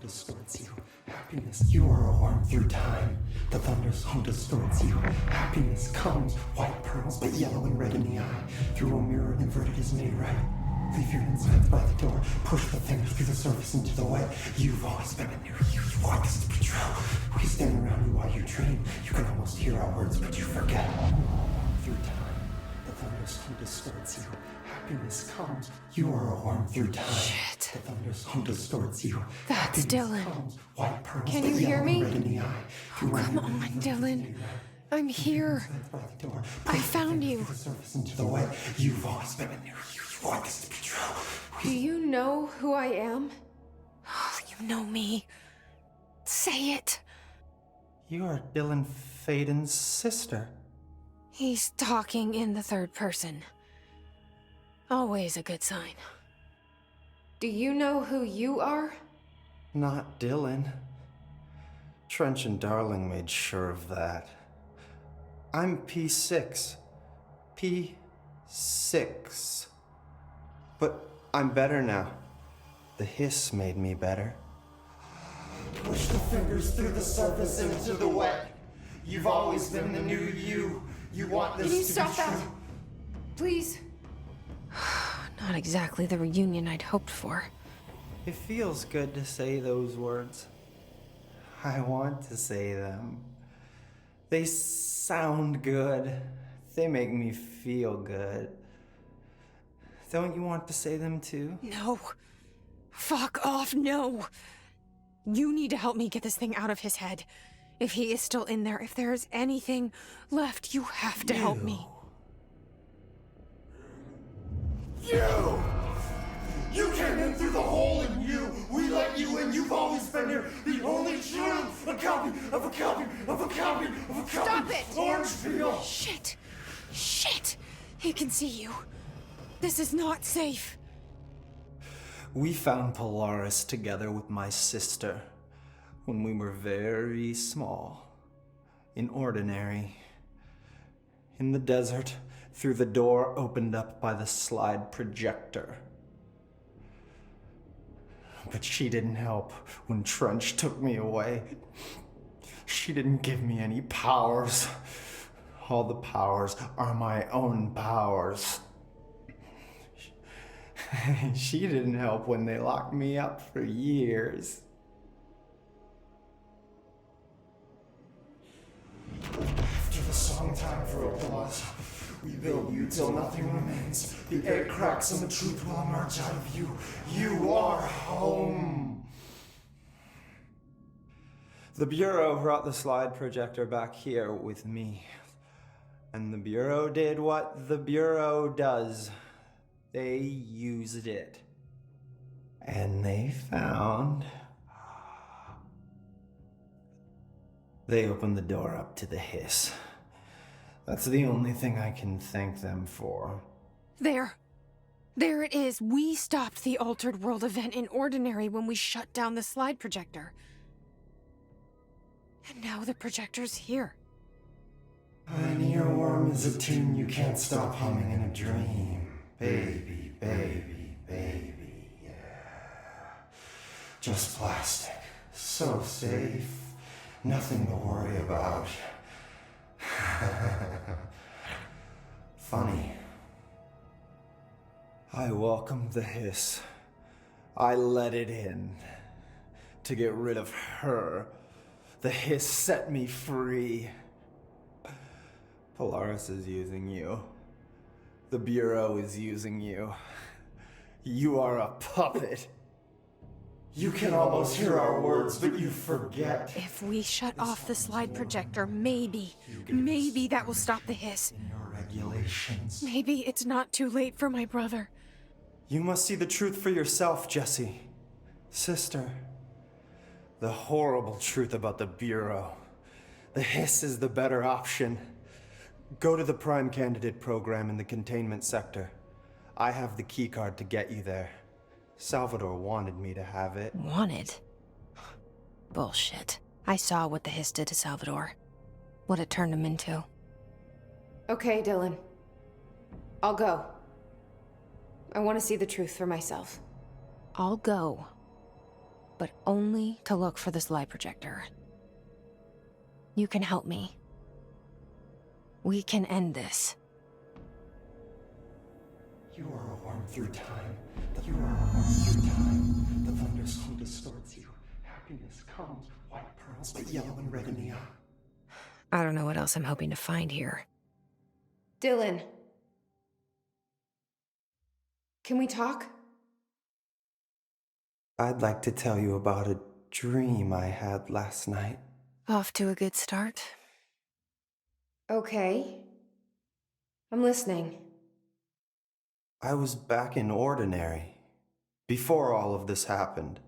distorts you. Happiness, you are a worm through time. The thunder's hum distorts you. Happiness comes, white pearls, but yellow and red in the eye. Through a mirror inverted is made right. Leave your insides by the door. Push the fingers through the surface into the wet. You've always been a new you. You want this to be true. We stand around you while you dream. You can almost hear our words, but you forget. Through time, the thunder's hum distorts you. Happiness comes. You are a worm through time. Shit. The thunder's hum distorts you. That's Dylan. Comes, white pearls, Can but you hear yellow me? and red in the eye. Come on, Dylan. I'm here. I found you. The surface into the wet. You've always been a new you. You want this to be true. Do you know who I am? You know me. Say it. You are Dylan Faden's sister. He's talking in the third person. Always a good sign. Do you know who you are? Not Dylan. Trench and Darling made sure of that. I'm P6. P6. But I'm better now. The hiss made me better. Push the fingers through the surface into the wet. You've always been the new you. You want this Can you to stop be that? true. Please? Not exactly the reunion I'd hoped for. It feels good to say those words. I want to say them. They sound good. They make me feel good. Don't you want to say them too? No. Fuck off, no. You need to help me get this thing out of his head. If he is still in there, if there is anything left, you have to help me. You came in through the hole in you. We let you in. You've always been here. The only true. A copy of a copy of a copy of a copy. Stop it! Orange peel. Shit. Shit. He can see you. This is not safe. We found Polaris together with my sister when we were very small, in Ordinary, in the desert, through the door opened up by the slide projector. But she didn't help when Trench took me away. She didn't give me any powers. All the powers are my own powers. She didn't help when they locked me up for years. After the song time for applause, we build you till nothing remains. The air cracks and the truth will emerge out of you. You are home. The Bureau brought the slide projector back here with me. And the Bureau did what the Bureau does. They used it. And they found... They opened the door up to the hiss. That's the only thing I can thank them for. There. There it is. We stopped the Altered World event in Ordinary when we shut down the slide projector. And now the projector's here. An earworm is a tune you can't stop humming in a dream. Baby, baby, baby, yeah. Just plastic. So safe. Nothing to worry about. Funny. I welcomed the hiss. I let it in. To get rid of her. The hiss set me free. Polaris is using you. The Bureau is using you. You are a puppet. You can almost hear our words, but you forget. If we shut off the slide projector, maybe that will stop the hiss. In your regulations. Maybe it's not too late for my brother. You must see the truth for yourself, Jesse. Sister. The horrible truth about the Bureau. The hiss is the better option. Go to the Prime Candidate program in the containment sector. I have the keycard to get you there. Salvador wanted me to have it. Wanted? Bullshit. I saw what the hiss did to Salvador. What it turned him into. Okay, Dylan. I'll go. I want to see the truth for myself. I'll go. but only to look for this light projector. You can help me. We can end this. You are a worm through time. You are a worm through time. The thunderstorm distorts you. Happiness comes, white pearls, but yellow and red in the eye. I don't know what else I'm hoping to find here. Dylan. Can we talk? I'd like to tell you about a dream I had last night. Off to a good start. Okay. I'm listening. I was back in Ordinary, before all of this happened.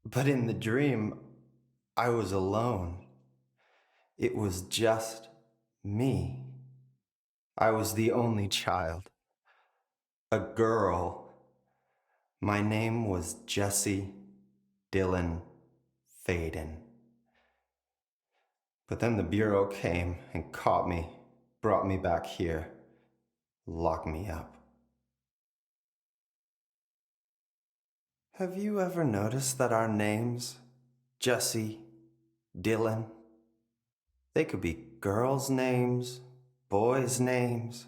But in the dream, I was alone. It was just me. I was the only child. A girl. My name was Jesse Dylan Faden. But then the Bureau came and caught me, brought me back here, locked me up. Have you ever noticed that our names, Jesse, Dylan, they could be girls' names, boys' names,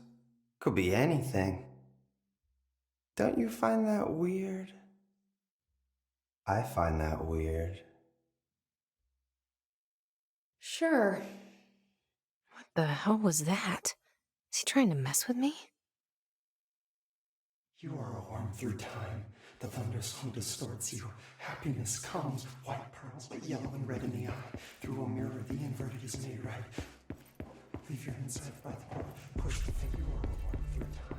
could be anything. Don't you find that weird? I find that weird. Sure. What the hell was that? Is he trying to mess with me? You are a worm through time. The thunderstorm distorts you. Happiness comes, white pearls, but yellow and red in the eye. Through a mirror, the inverted is made right. Leave your inside by the door. Push the thing. You are a worm through time.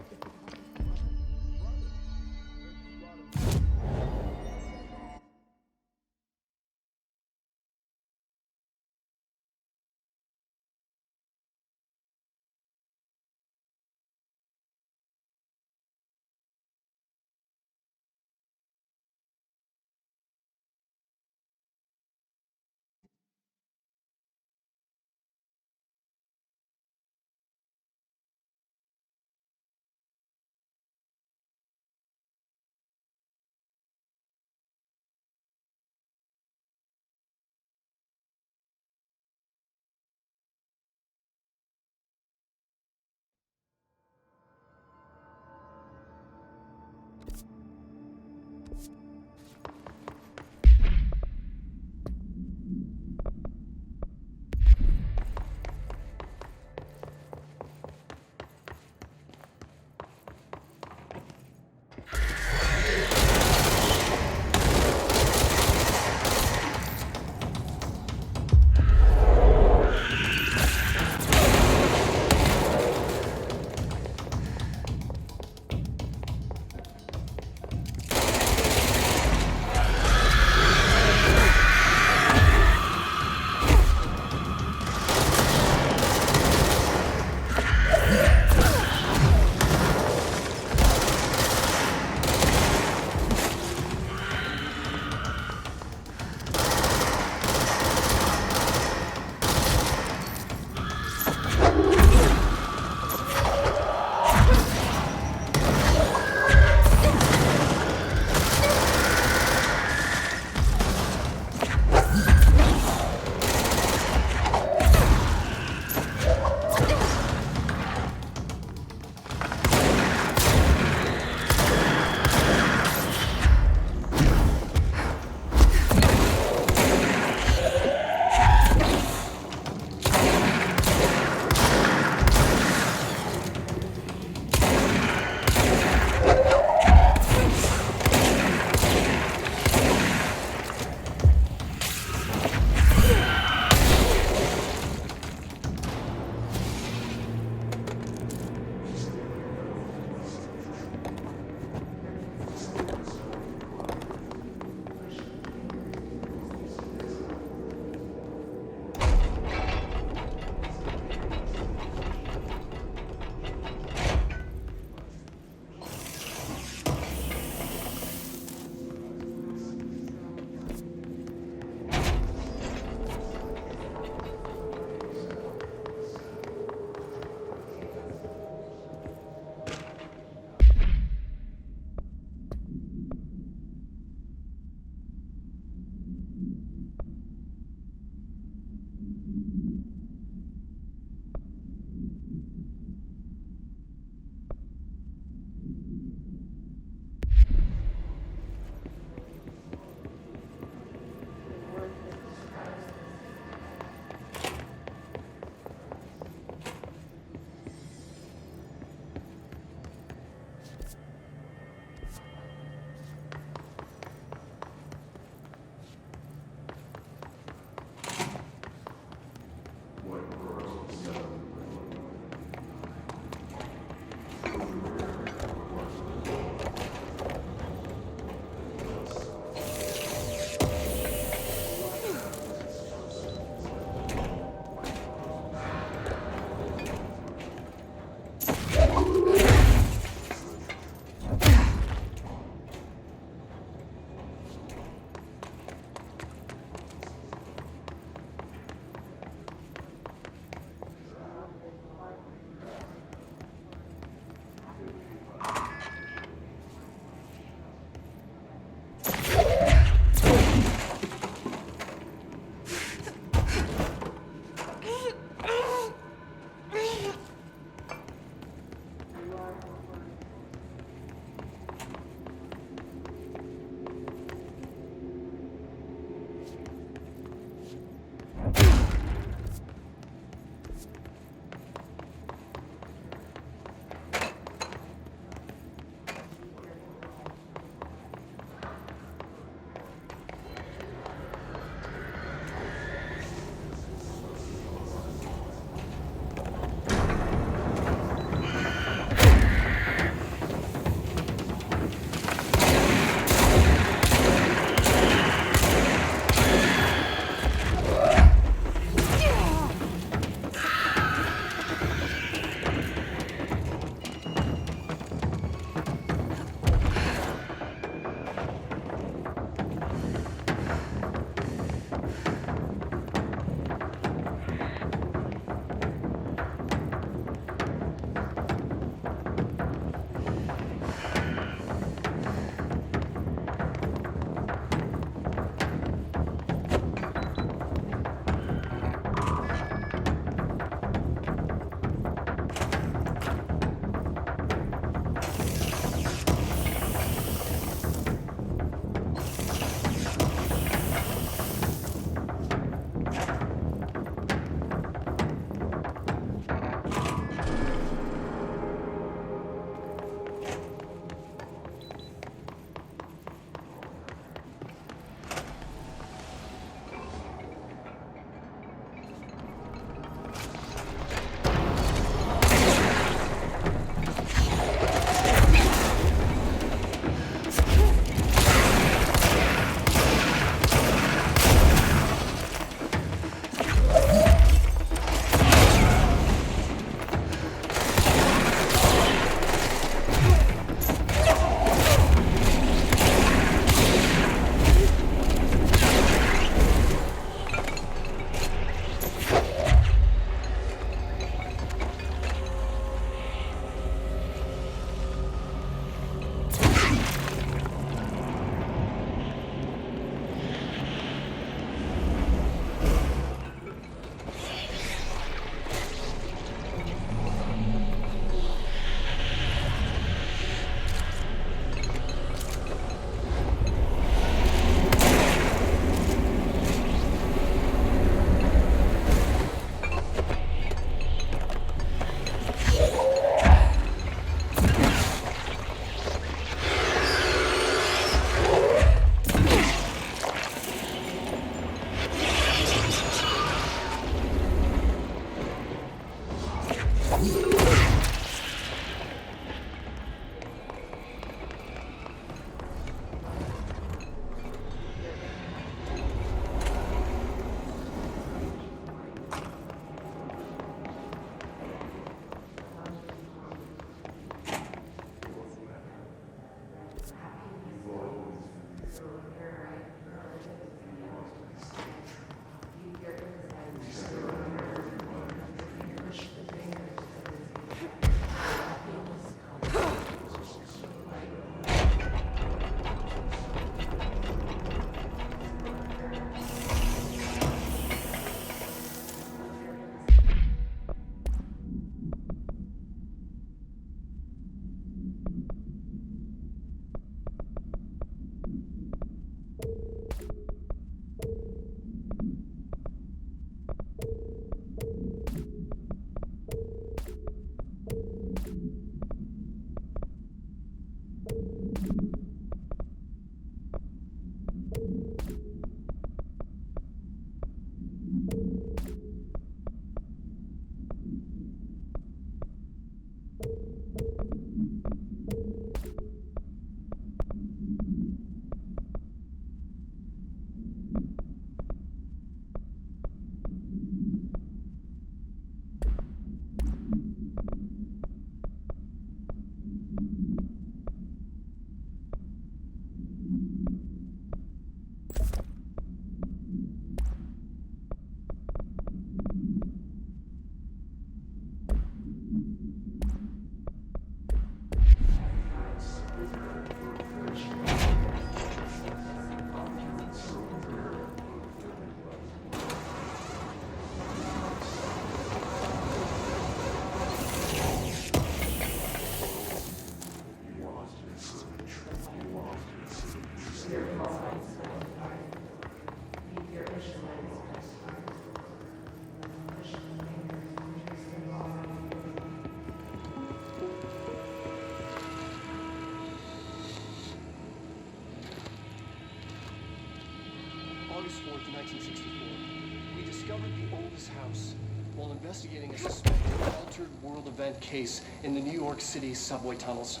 August 4th, 1964, we discovered the oldest house while investigating a suspected altered world event case in the New York City subway tunnels.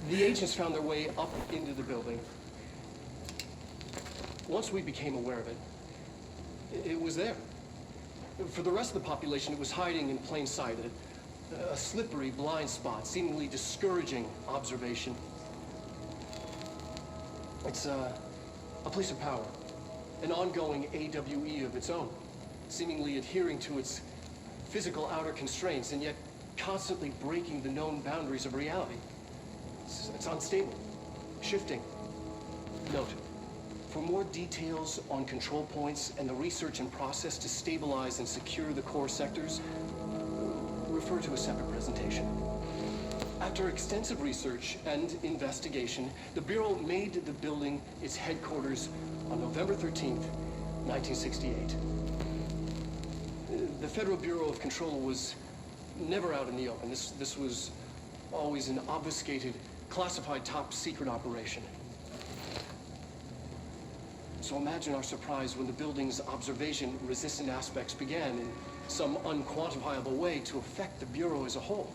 The agents found their way up into the building. Once we became aware of it, it was there. For the rest of the population, it was hiding in plain sight, a slippery blind spot, seemingly discouraging observation. It's a place of power. An ongoing AWE of its own, seemingly adhering to its physical outer constraints and yet constantly breaking the known boundaries of reality. It's unstable, shifting. Note, for more details on control points and the research and process to stabilize and secure the core sectors, refer to a separate presentation. After extensive research and investigation, the Bureau made the building its headquarters on November 13th, 1968. The Federal Bureau of Control was never out in the open. This was always an obfuscated, classified top-secret operation. So imagine our surprise when the building's observation-resistant aspects began in some unquantifiable way to affect the Bureau as a whole.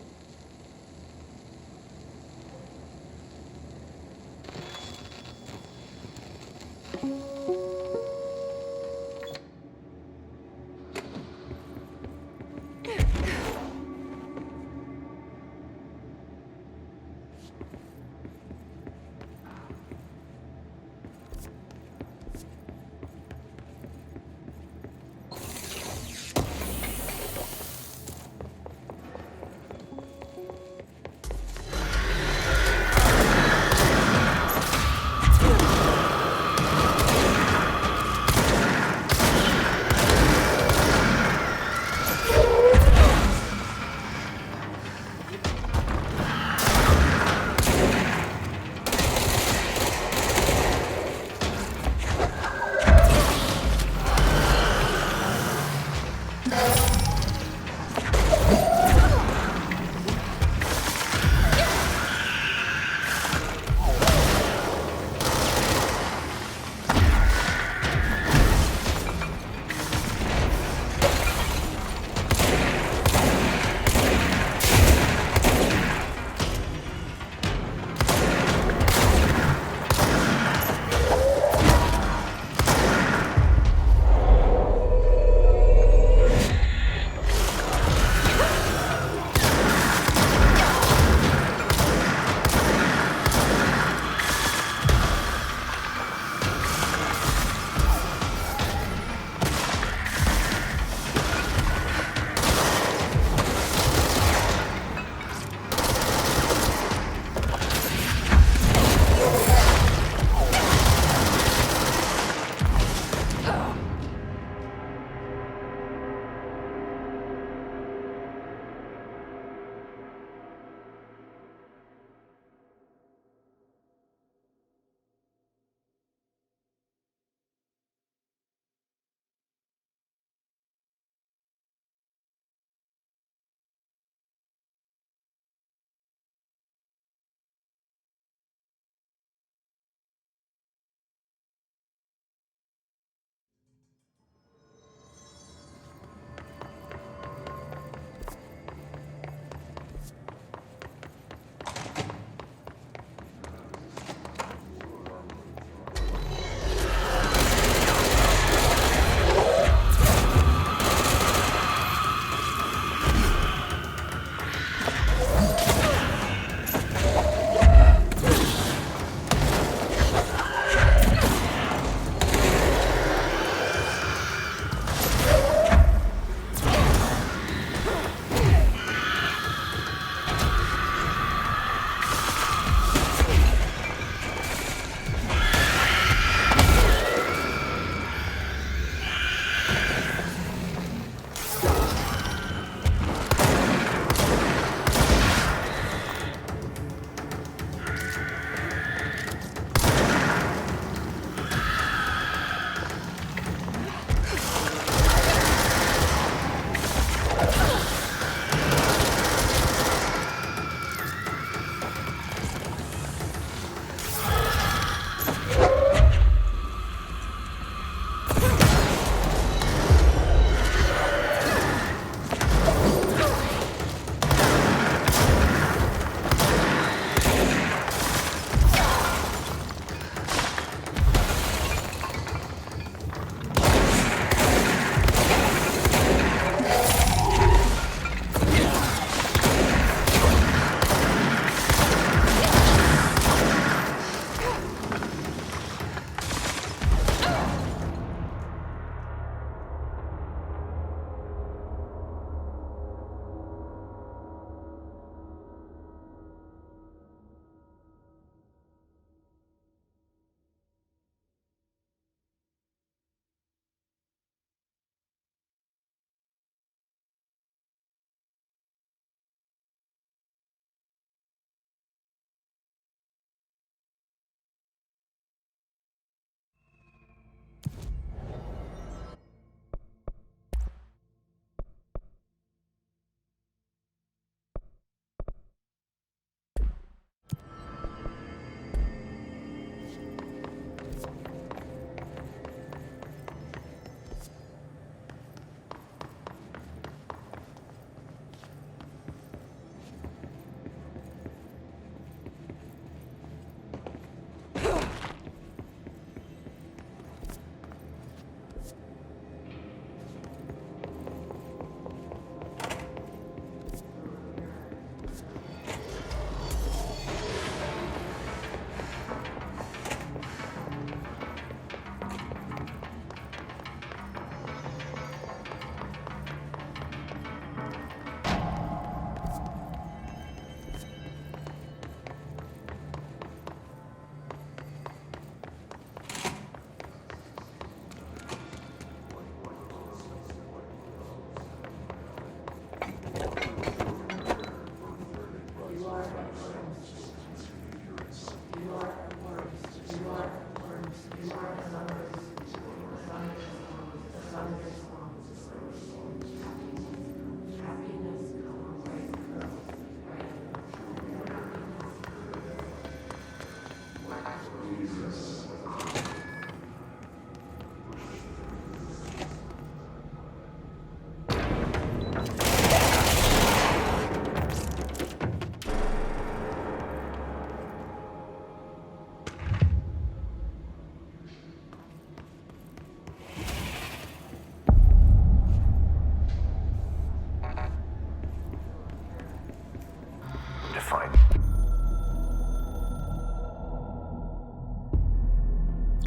Define.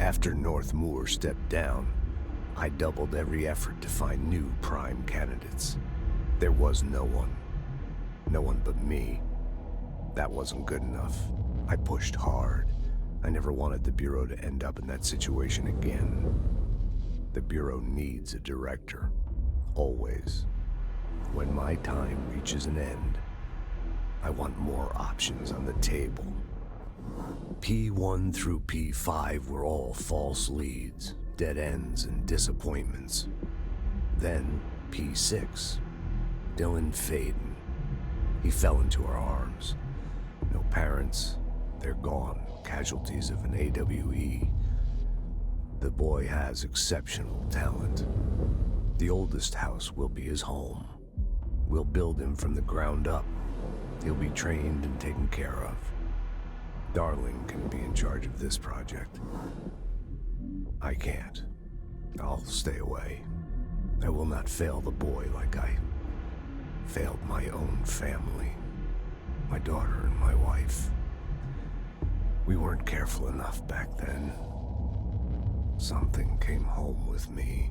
After North Moore stepped down, I doubled every effort to find new prime candidates. There was no one. No one but me. That wasn't good enough. I pushed hard. I never wanted the Bureau to end up in that situation again. The Bureau needs a director. Always. When my time reaches an end, I want more options on the table. P1 through P5 were all false leads, dead ends, and disappointments. Then P6, Dylan Faden. He fell into our arms. No parents, they're gone, casualties of an AWE. The boy has exceptional talent. The oldest house will be his home. We'll build him from the ground up. He'll be trained and taken care of. Darling can be in charge of this project. I can't. I'll stay away. I will not fail the boy like I failed my own family, my daughter and my wife. We weren't careful enough back then. Something came home with me.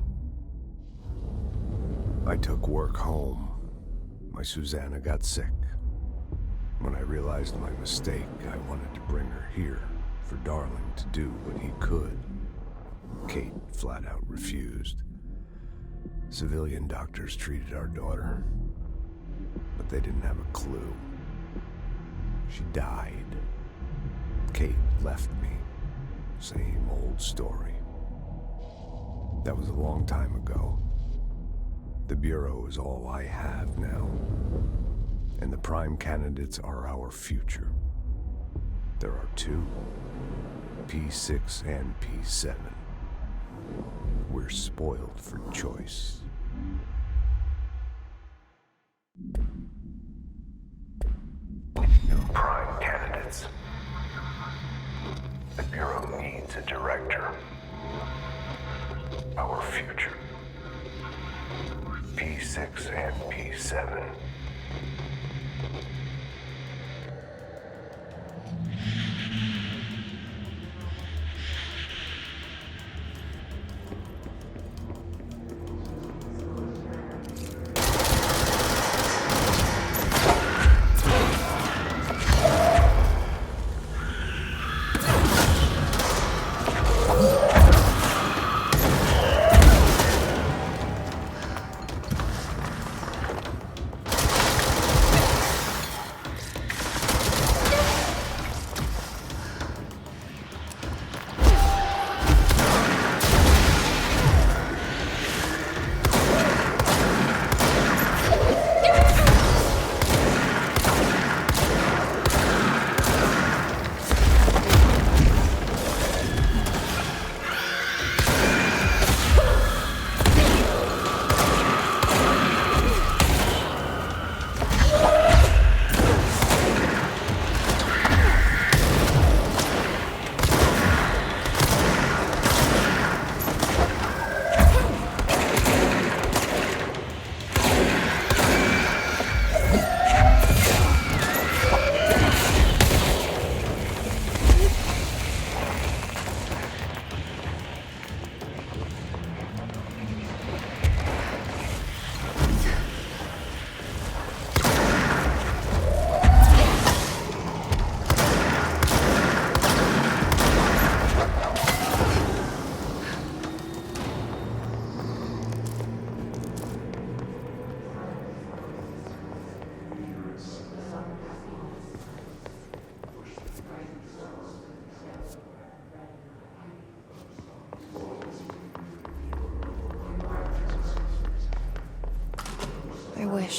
I took work home. My Susanna got sick. When I realized my mistake, I wanted to bring her here for Darling to do what he could. Kate flat out refused. Civilian doctors treated our daughter, but they didn't have a clue. She died. Kate left me. Same old story. That was a long time ago. The Bureau is all I have now. And the prime candidates are our future. There are two, P6 and P7. We're spoiled for choice. Prime candidates. The Bureau needs a director. Our future. P6 and P7.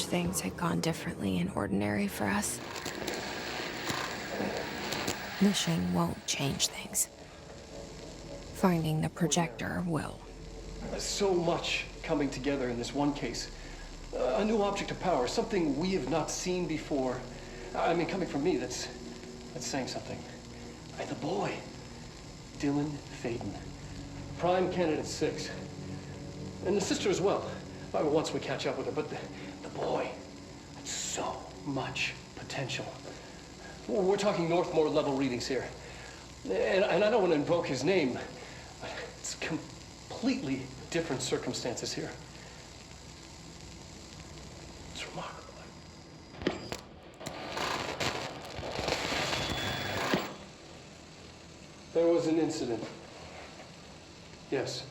wish things had gone differently in Ordinary for us. Wishing won't change things. Finding the projector will. So much coming together in this one case. A new object of power, something we have not seen before. I mean, coming from me, that's saying something. And the boy, Dylan Faden. Prime candidate 6. And the sister as well. Once we catch up with her, but the boy, so much potential. We're talking Northmore level readings here. And I don't want to invoke his name, but it's completely different circumstances here. It's remarkable. There was an incident. Yes.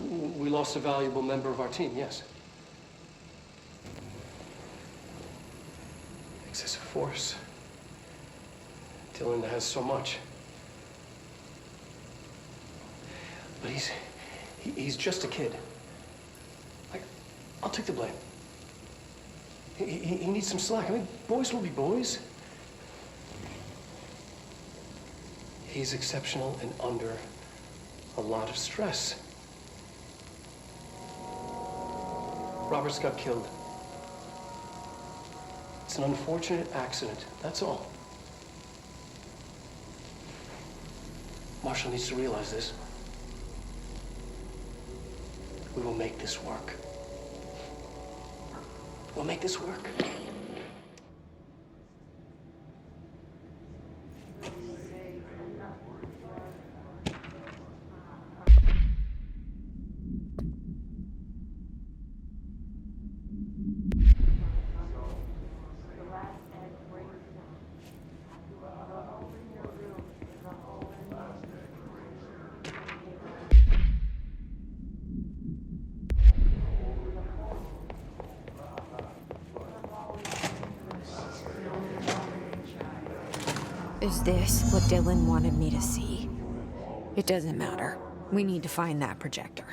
We lost a valuable member of our team, yes. Excessive force. Dylan has so much. But he's just a kid. I'll take the blame. He needs some slack. I mean, boys will be boys. He's exceptional and under a lot of stress. Roberts got killed. It's an unfortunate accident, that's all. Marshall needs to realize this. We will make this work. We'll make this work. Is this what Dylan wanted me to see? It doesn't matter. We need to find that projector.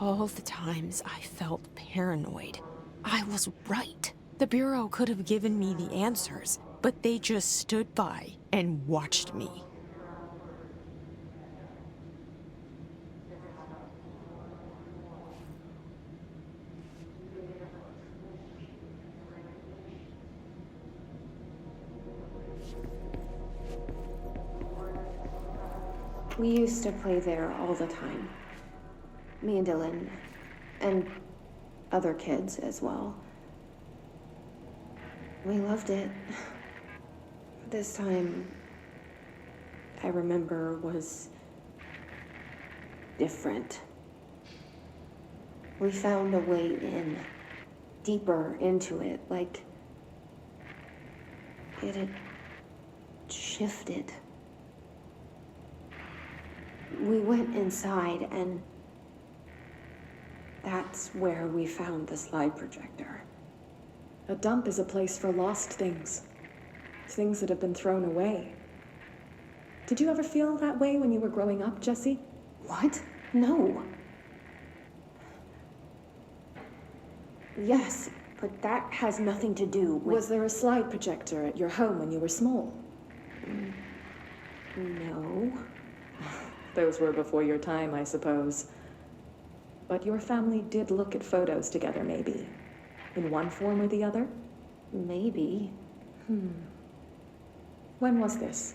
All the times I felt paranoid, I was right. The Bureau could have given me the answers, but they just stood by and watched me. We used to play there all the time. Me and Dylan, and other kids as well. We loved it. This time, I remember, was different. We found a way in, deeper into it, like it had shifted. We went inside, and that's where we found the slide projector. A dump is a place for lost things. Things that have been thrown away. Did you ever feel that way when you were growing up, Jesse? What? No. Yes, but that has nothing to do with... Was there a slide projector at your home when you were small? No. Those were before your time, I suppose. But your family did look at photos together, maybe. In one form or the other? Maybe. When was this?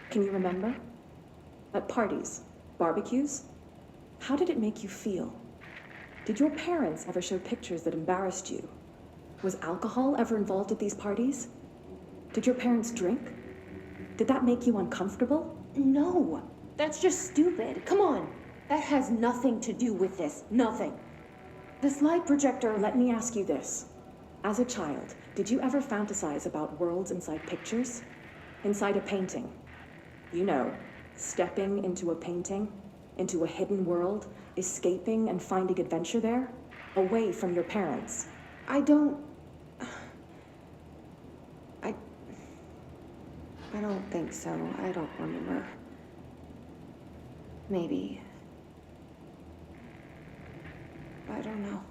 Can you remember? At parties? Barbecues? How did it make you feel? Did your parents ever show pictures that embarrassed you? Was alcohol ever involved at these parties? Did your parents drink? Did that make you uncomfortable? No, that's just stupid. Come on. That has nothing to do with this. Nothing. This light projector, let me ask you this. As a child, did you ever fantasize about worlds inside pictures? Inside a painting? You know, stepping into a painting, into a hidden world, escaping and finding adventure there, away from your parents. I don't think so. I don't remember. Maybe. I don't know.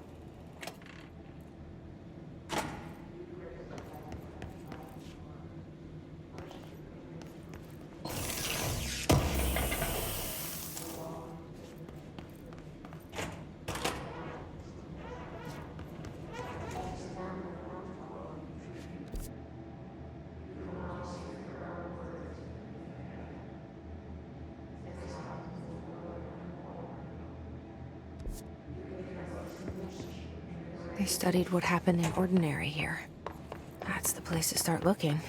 They studied what happened in Ordinary here. That's the place to start looking.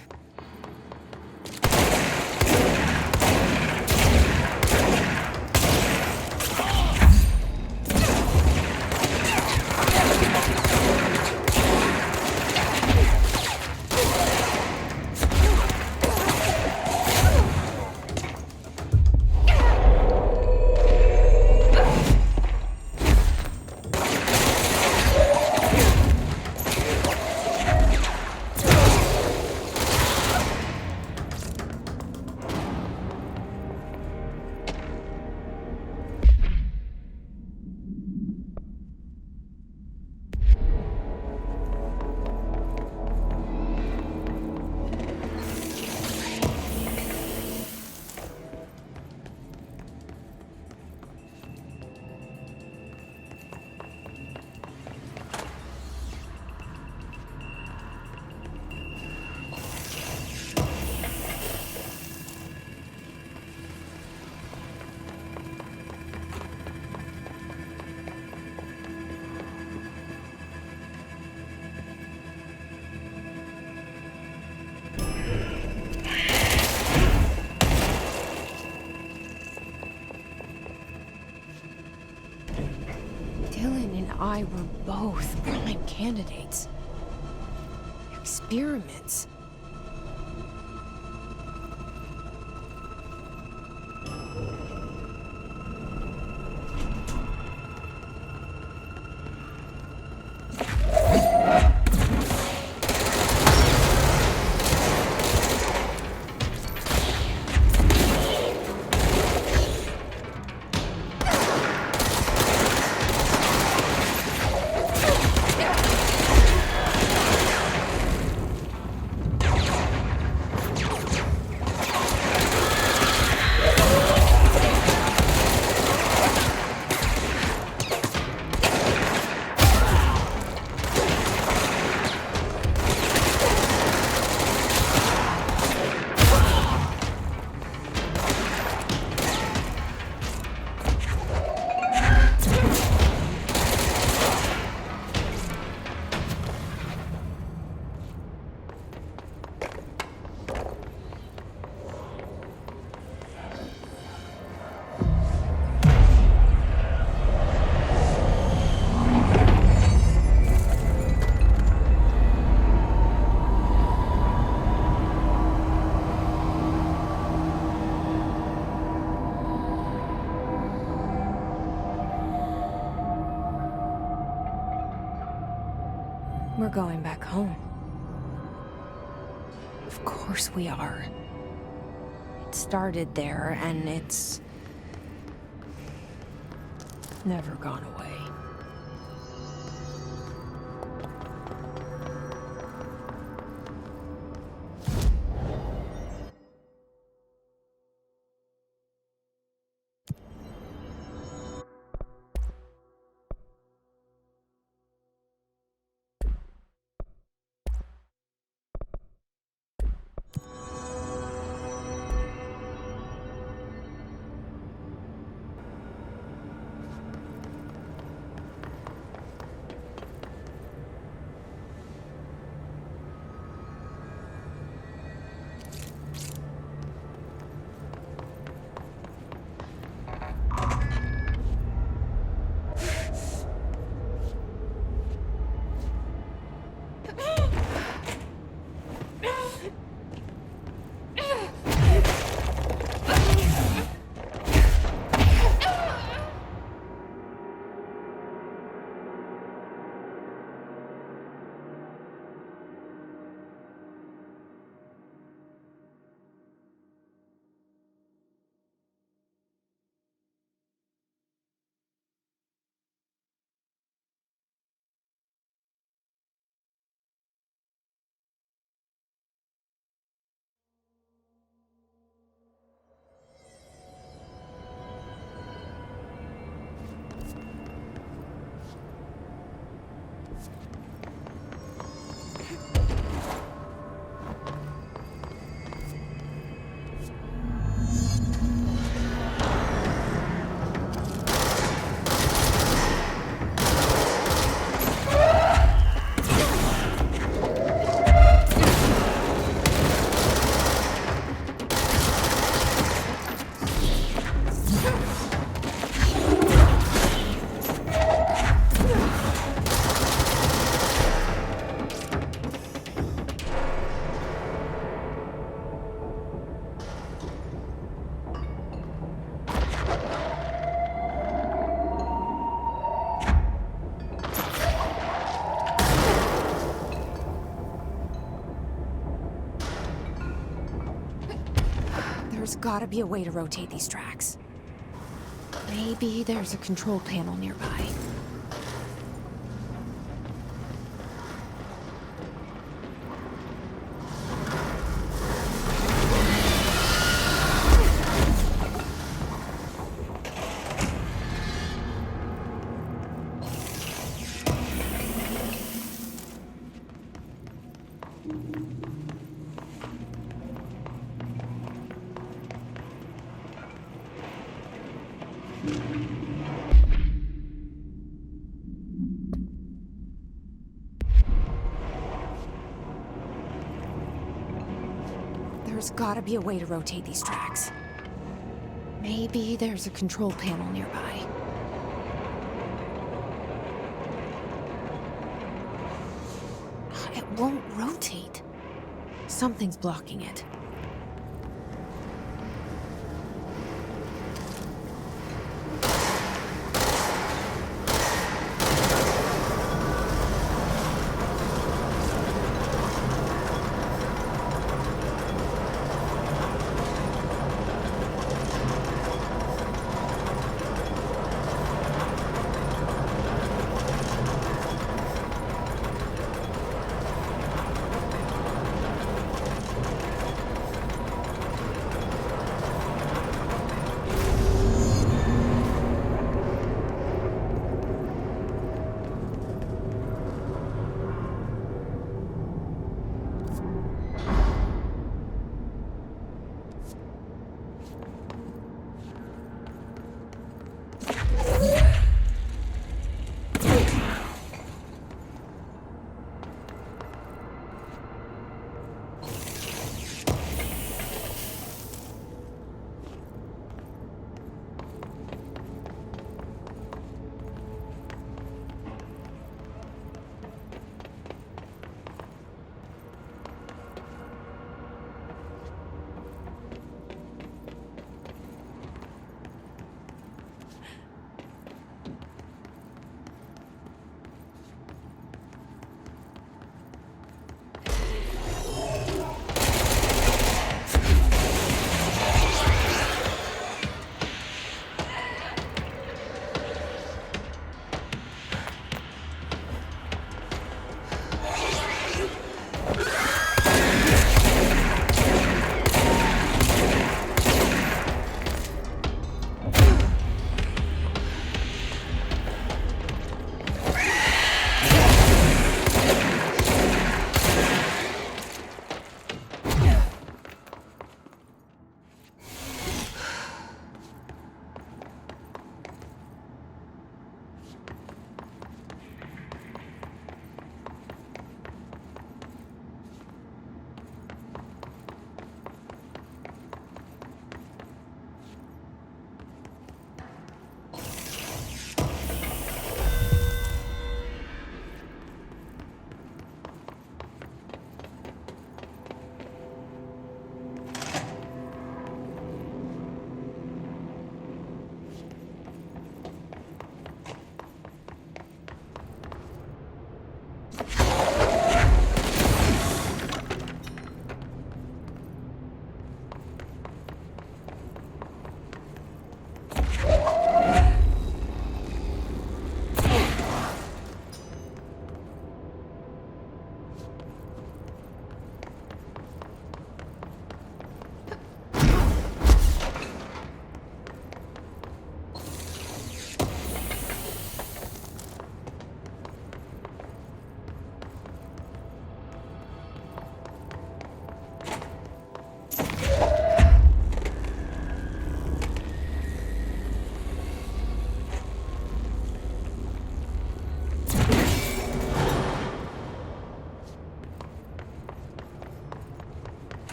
Dylan and I were both prime candidates. Experiments. We're going back home. Of course we are. It started there, and it's never gone away. gotta be a way to rotate these tracks. Maybe there's a control panel nearby. There's gotta be a way to rotate these tracks. Maybe there's a control panel nearby. It won't rotate. Something's blocking it.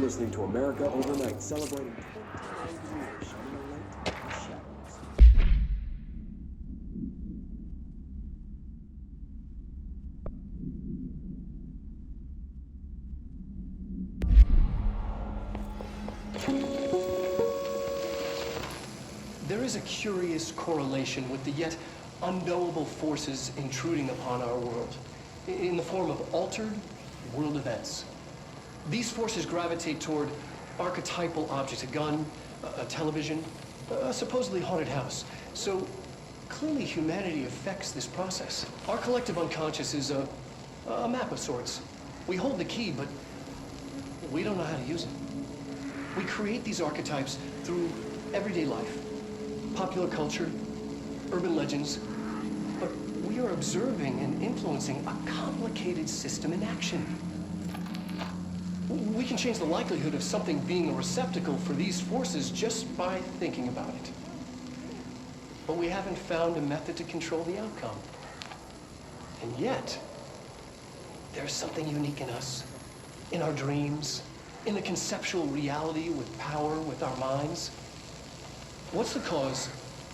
listening to America Overnight, celebrating 29 years shining a light in the shadows. There is a curious correlation with the yet unknowable forces intruding upon our world in the form of altered world events. These forces gravitate toward archetypal objects, a gun, a television, a supposedly haunted house. So clearly humanity affects this process. Our collective unconscious is a map of sorts. We hold the key, but we don't know how to use it. We create these archetypes through everyday life, popular culture, urban legends, but we are observing and influencing a complicated system in action. We can change the likelihood of something being a receptacle for these forces just by thinking about it. But we haven't found a method to control the outcome. And yet, there's something unique in us, in our dreams, in the conceptual reality with power with our minds. What's the cause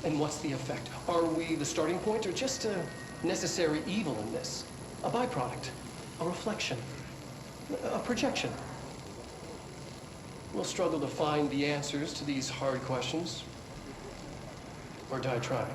and what's the effect? Are we the starting point or just a necessary evil in this? A byproduct, a reflection, a projection? We'll struggle to find the answers to these hard questions, or die trying.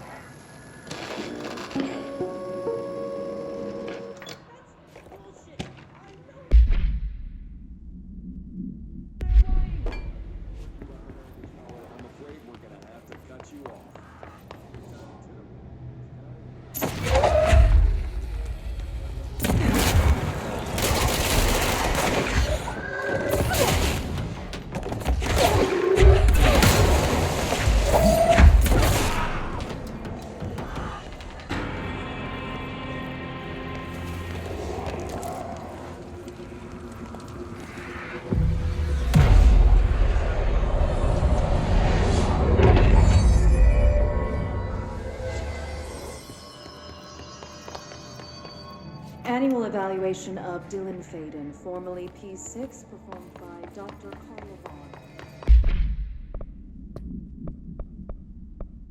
Annual evaluation of Dylan Faden, formerly P6, performed by Dr. Carl Vaughn.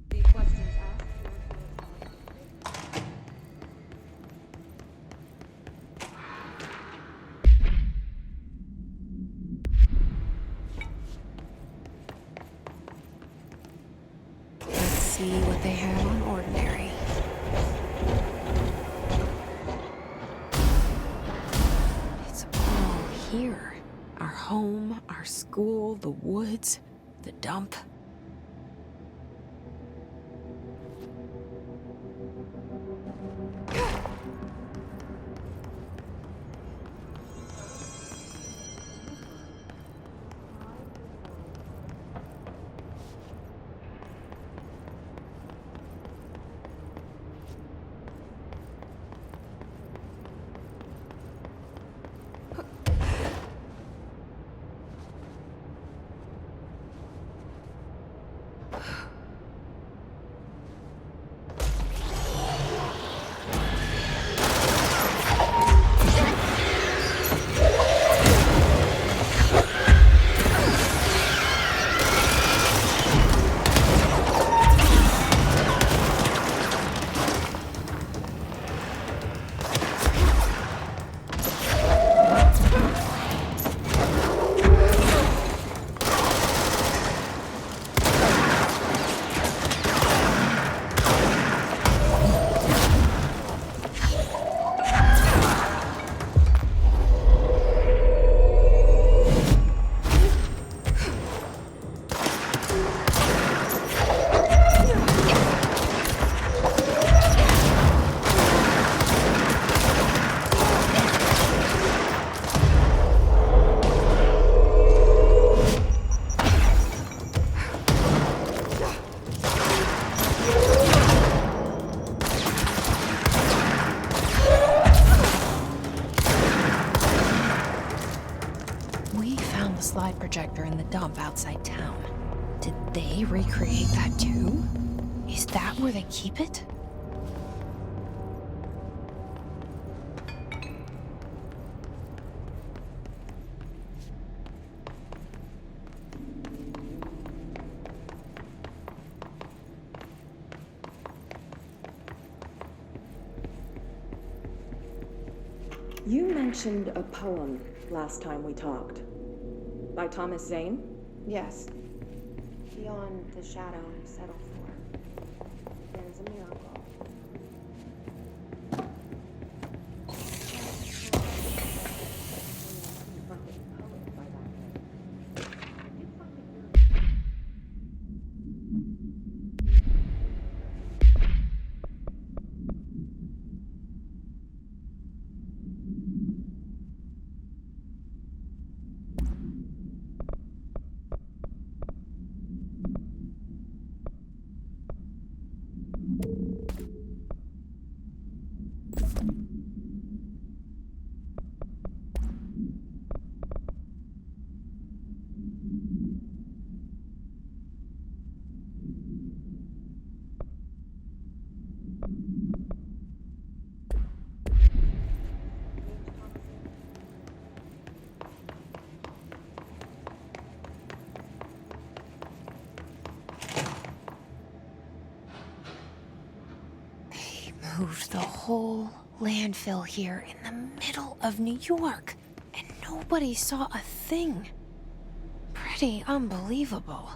The questions asked Let's see what they have on ordinary. It's all here. Our home, our school, the woods, the dump. We found the slide projector in the dump outside town. Did they recreate that too? Is that where they keep it? You mentioned a poem last time we talked. By Thomas Zane? Yes. Beyond the shadow settled for, there's a miracle. Moved the whole landfill here in the middle of New York, and nobody saw a thing. Pretty unbelievable.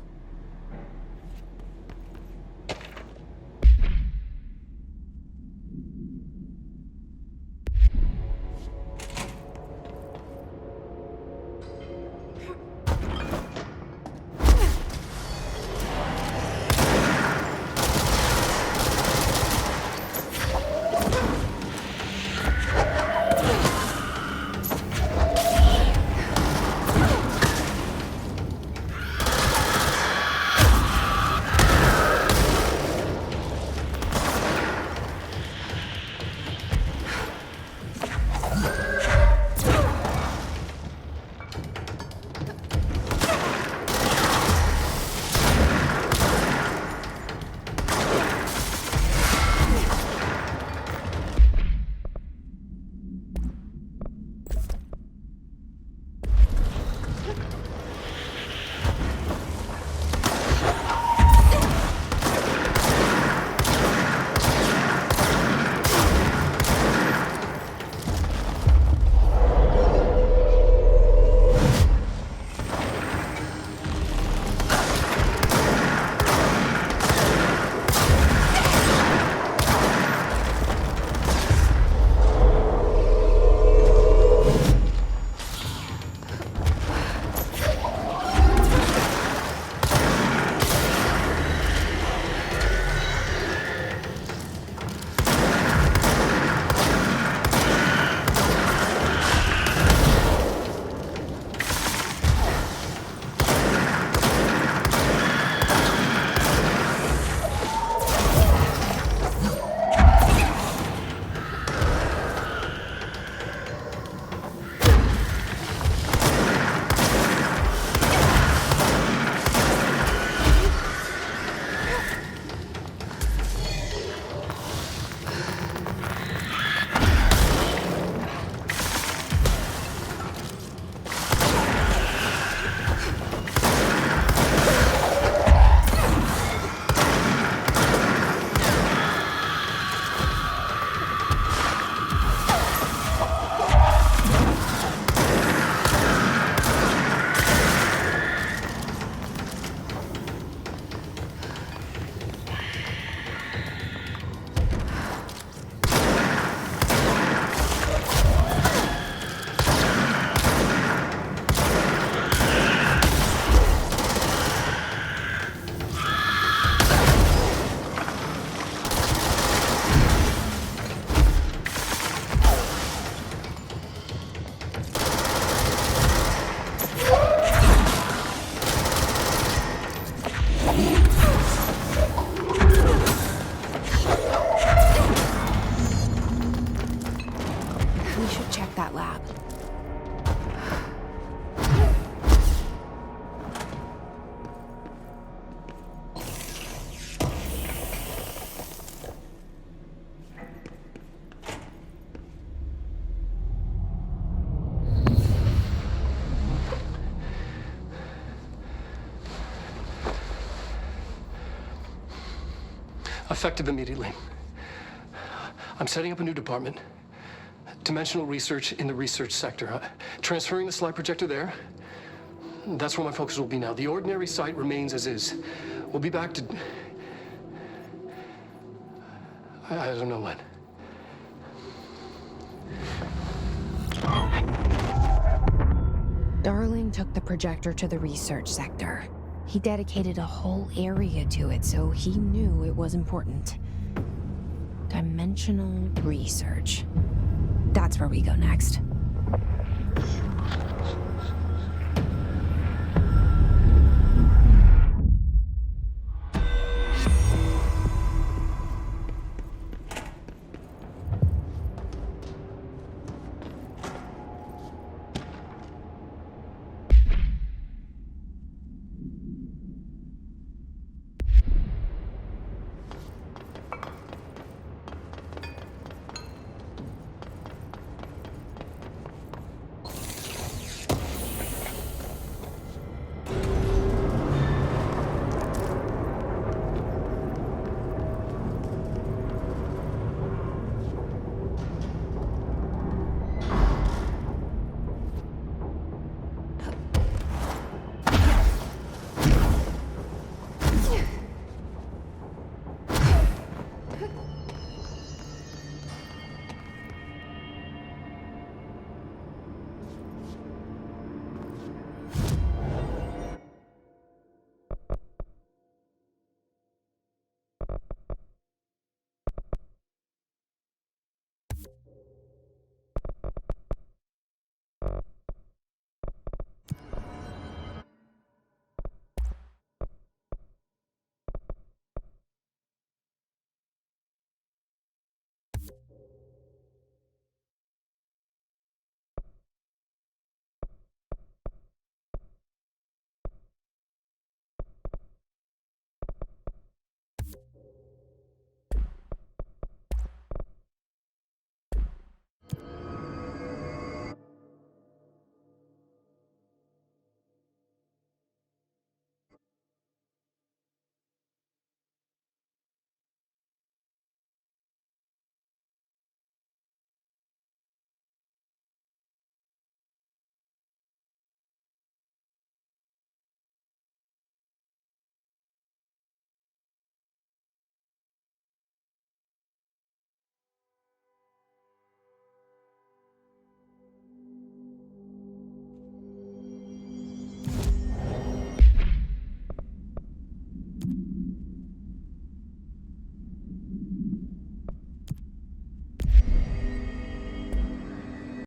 Effective immediately. I'm setting up a new department. Dimensional research in the research sector. Transferring the slide projector there. That's where my focus will be now. The ordinary site remains as is. We'll be back to... I don't know when. Darling took the projector to the research sector. He dedicated a whole area to it, so he knew it was important. Dimensional research. That's where we go next.